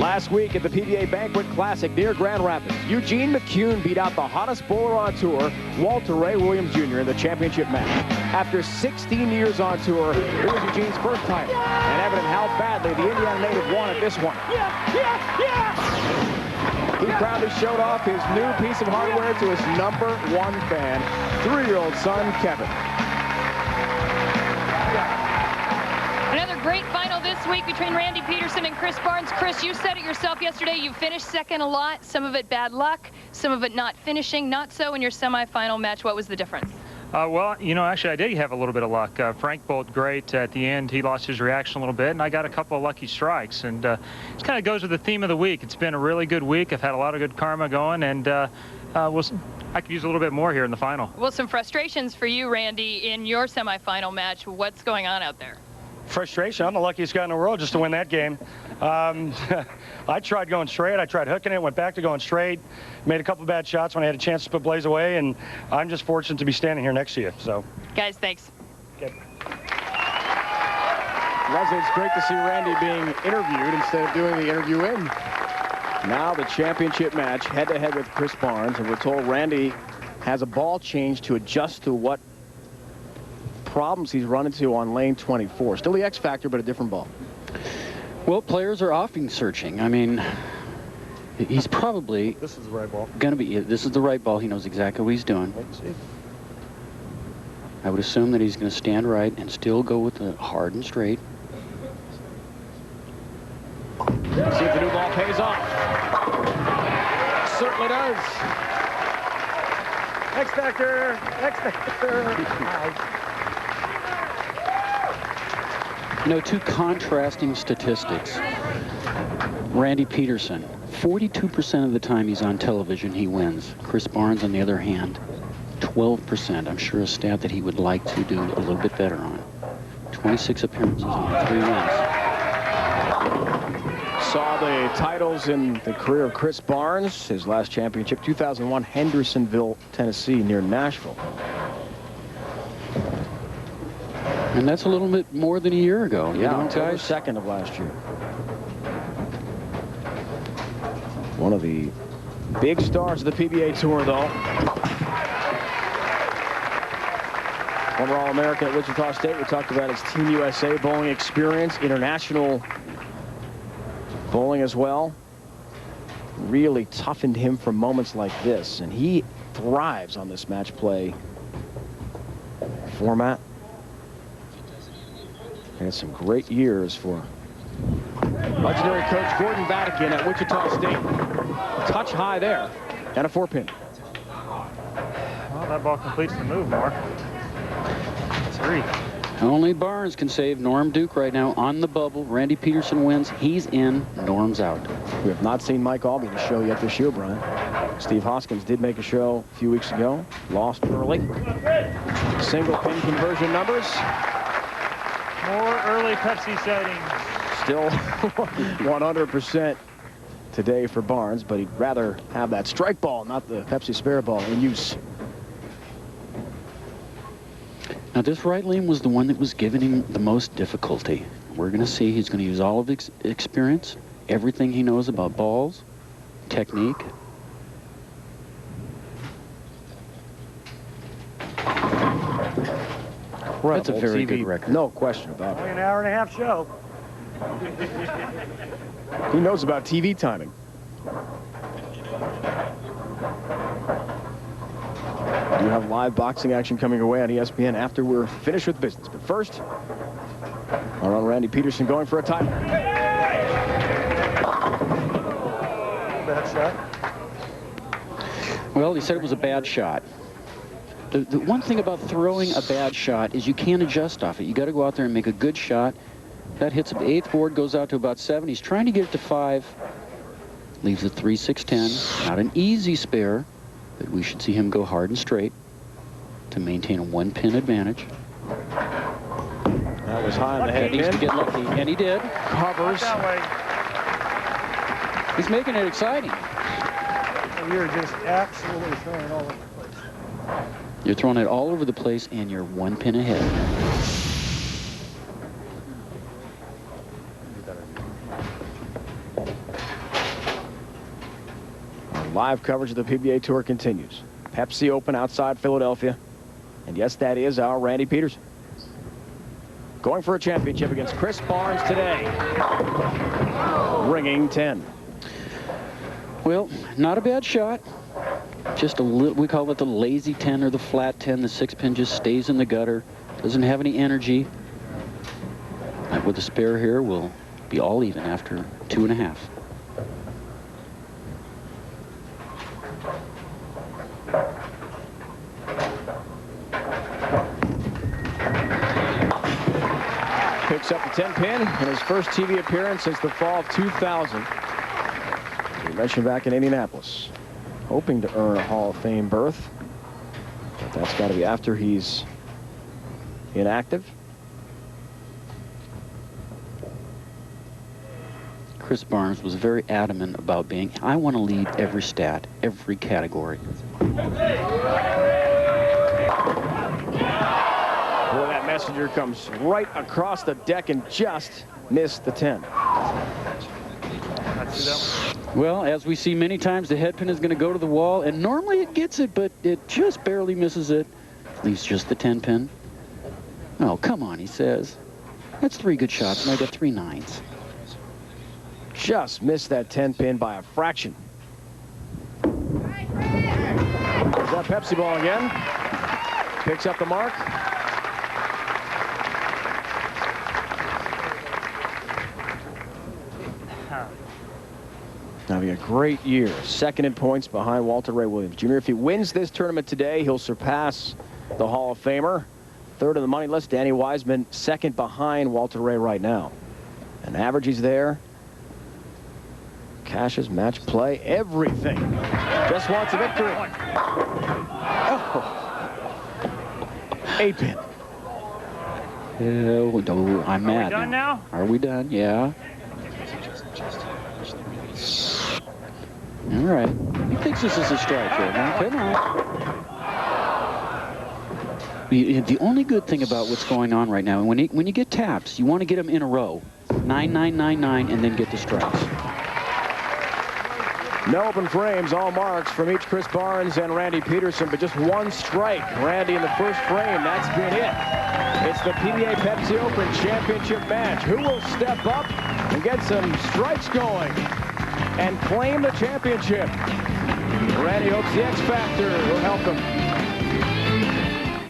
Last week at the PBA Banquet Classic near Grand Rapids, Eugene McCune beat out the hottest bowler on tour, Walter Ray Williams Jr. in the championship match. After 16 years on tour, it was Eugene's first title, and evident how badly the Indiana native wanted this one. He proudly showed off his new piece of hardware to his #1 fan, 3-year-old son, Kevin. Another great final this week between Randy Pedersen and Chris Barnes. Chris, you said it yourself yesterday. You finished second a lot. Some of it bad luck, some of it not finishing. Not so in your semifinal match. What was the difference? Well, you know, actually, I did have a little bit of luck. Frank bowled great at the end. He lost his reaction a little bit, and I got a couple of lucky strikes. And it kind of goes with the theme of the week. It's been a really good week. I've had a lot of good karma going, and I could use a little bit more here in the final. Well, some frustrations for you, Randy, in your semifinal match. What's going on out there? Frustration. I'm the luckiest guy in the world just to win that game. I tried going straight. I tried hooking it, went back to going straight, made a couple of bad shots when I had a chance to put Blaze away, and I'm just fortunate to be standing here next to you. So, guys, thanks. Okay. Leslie, it's great to see Randy being interviewed instead of doing the interview in. Now the championship match, head-to-head with Chris Barnes, and we're told Randy has a ball change to adjust to what problems he's run into on lane 24. Still the X factor, but a different ball. Well, players are often searching. I mean, he's probably this is the right ball. Gonna be. This is the right ball. He knows exactly what he's doing. Let's see. I would assume that he's going to stand right and still go with the hard and straight. See if the new ball pays off. Certainly does. X factor. X factor. You know, two contrasting statistics. Randy Pedersen, 42% of the time he's on television, he wins. Chris Barnes, on the other hand, 12%. I'm sure a stat that he would like to do a little bit better on. 26 appearances on 3 wins. Saw the titles in the career of Chris Barnes. His last championship, 2001, Hendersonville, Tennessee, near Nashville. And that's a little bit more than a year ago. Yeah, you know, October guys. 2nd of last year. One of the big stars of the PBA Tour, though. Former All-American at Wichita State. We talked about his Team USA bowling experience, international bowling as well. Really toughened him for moments like this, and he thrives on this match play format. Had some great years for legendary coach Gordon Vatican at Wichita State. Touch high there, and a 4-pin. Well, that ball completes the move, Mark. 3. Only Barnes can save Norm Duke right now on the bubble. Randy Pedersen wins. He's in. Norm's out. We have not seen Mike Albee the show yet this year, Brian. Steve Hoskins did make a show a few weeks ago. Lost early. Single pin conversion numbers. More early Pepsi settings. Still 100% today for Barnes, but he'd rather have that strike ball, not the Pepsi spare ball, in use. Now, this right lane was the one that was giving him the most difficulty. We're going to see he's going to use all of his experience, everything he knows about balls, technique. That's a very good record. No question about Only it. an hour-and-a-half show. He knows about TV timing. We do have live boxing action coming away on ESPN after we're finished with business. But first, our own Randy Pedersen going for a title. Bad shot. Well, he said it was a bad shot. The one thing about throwing a bad shot is you can't adjust off it. You got to go out there and make a good shot. That hits the 8th board, goes out to about 7. He's trying to get it to 5. Leaves it 3, 6, 10. Not an easy spare, but we should see him go hard and straight to maintain a 1-pin advantage. That was high on the head. He needs to get lucky, and he did. Covers. That way. He's making it exciting. You're just absolutely throwing it all over the place. You're throwing it all over the place, and you're 1 pin ahead. Live coverage of the PBA Tour continues. Pepsi Open outside Philadelphia. And yes, that is our Randy Pedersen. Going for a championship against Chris Barnes today. Ringing 10. Well, not a bad shot. Just a little, we call it the lazy 10 or the flat 10. The 6-pin just stays in the gutter. Doesn't have any energy. With the spare here, we'll be all even after 2.5. Picks up the 10-pin in his first TV appearance since the fall of 2000. We mentioned back in Indianapolis. Hoping to earn a Hall of Fame berth. But that's got to be after he's inactive. Chris Barnes was very adamant about being, I want to lead every stat, every category. Boy, that messenger comes right across the deck and just missed the 10. Well, as we see many times, the head pin is going to go to the wall, and normally it gets it, but it just barely misses it. Leaves just the 10 pin. Oh, come on, he says. That's 3 good shots, and I got 3 9s. Just missed that 10 pin by a fraction. There's that Pepsi ball again. Picks up the mark. Having a great year. Second in points behind Walter Ray Williams Jr. If he wins this tournament today, he'll surpass the Hall of Famer. Third on the money list, Danny Wiseman, second behind Walter Ray right now. And average he's there. Cashes, match play, everything. Just wants a victory. Oh. 8-pin. No, I'm mad. Are we done now? Are we done? Yeah. All right. He thinks this is a strike here. Now, come on. The only good thing about what's going on right now, when you get taps, you want to get them in a row. 9, 9, 9, 9, and then get the strikes. No open frames, all marks from each Chris Barnes and Randy Pedersen, but just one strike. Randy in the first frame, that's been it. It's the PBA Pepsi Open Championship match. Who will step up and get some strikes going and claim the championship? Randy hopes the X Factor will help him.